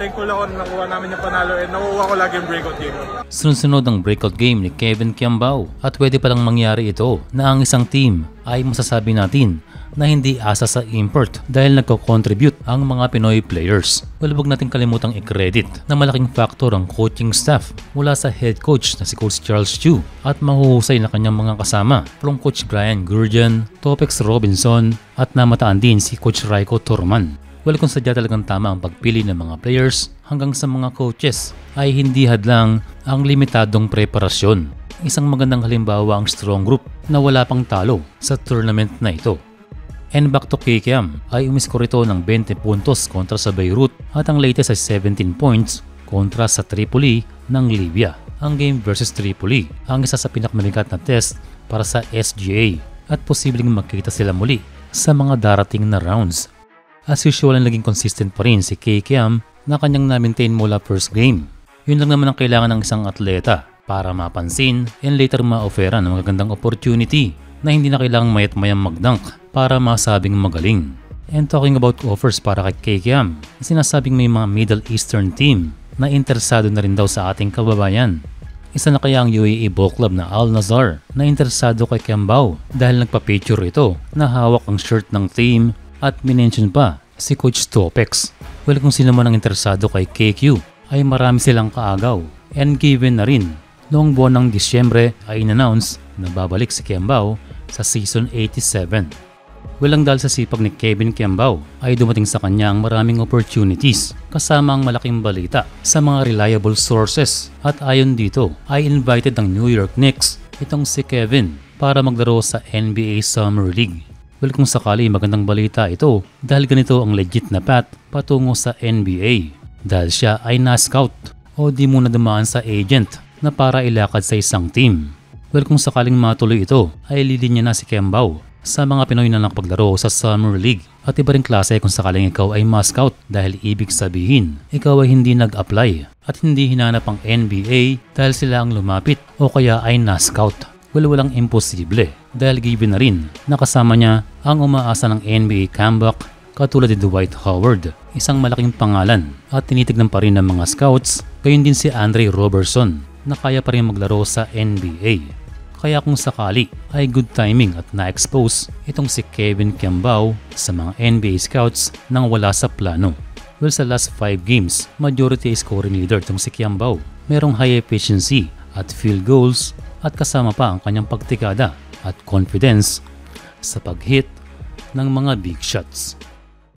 thankful ako na nakuha namin yung panalo and nakuha ko lagi yung breakout game. Sunod-sunod ang breakout game ni Kevin Kiambao at pwede palang mangyari ito na ang isang team ay masasabi natin na hindi asa sa import dahil nagko-contribute ang mga Pinoy players. Huwag natin kalimutang i-credit na malaking factor ang coaching staff mula sa head coach na si Coach Charles Chu at mahuhusay na kanyang mga kasama from Coach Brian Gurjan, Topex Robinson at namataan din si Coach Raiko Torman. Kung sadya talagang tama ang pagpili ng mga players hanggang sa mga coaches ay hindi hadlang ang limitadong preparasyon. Isang magandang halimbawa ang strong group na wala pang talo sa tournament na ito. And back to KKM ay umiskor ito ng 20 puntos kontra sa Beirut at ang latest ay 17 points kontra sa Tripoli ng Libya. Ang game versus Tripoli ang isa sa pinakamabigat na test para sa SGA at posibleng magkita sila muli sa mga darating na rounds. As usual ay naging consistent pa rin si KKM na kanyang na-maintain mula first game. Yun lang naman ang kailangan ng isang atleta para mapansin and later ma-offeran ng magagandang opportunity na hindi na kailangang mayat-mayang mag-dunk para masabing magaling. And talking about offers para kay KKM, sinasabing may mga Middle Eastern team na interesado na rin daw sa ating kababayan. Isa na kaya ang UAE ball club na Al Nazar na interesado kay Kiambao dahil nagpa-picture ito na hawak ang shirt ng team at minention pa si Coach Topex. Kung sino man ang interesado kay KQ ay marami silang kaagaw and given na rin. Noong buwan ng Disyembre ay in-announce na babalik si Kiambao sa season 87. Walang dahil sa sipag ni Kevin Kiambao ay dumating sa kanya ang maraming opportunities kasama ang malaking balita sa mga reliable sources at ayon dito ay invited ng New York Knicks itong si Kevin para maglaro sa NBA Summer League. Kung sakali magandang balita ito dahil ganito ang legit na path patungo sa NBA dahil siya ay na-scout o di muna dumaan sa agent na para ilakad sa isang team. Kung sakaling matuloy ito ay lilinya na si Kiambao sa mga Pinoy na nakapaglaro sa Summer League at iba ring klase kung sakaling ikaw ay ma-scout dahil ibig sabihin ikaw ay hindi nag-apply at hindi hinanap ang NBA dahil sila ang lumapit o kaya ay na-scout. Walang imposible dahil given na rin nakasama niya ang umaasa ng NBA comeback katulad ni Dwight Howard, isang malaking pangalan at tinitignan pa rin ng mga scouts, gayon din si Andre Robertson na kaya pa rin maglaro sa NBA. Kaya kung sakali ay good timing at na-expose itong si Kevin Kiambao sa mga NBA scouts nang wala sa plano. Sa last 5 games, majority scoring leader itong si Kiambao. Merong high efficiency at field goals at kasama pa ang kanyang pagtikada at confidence sa pag-hit ng mga big shots.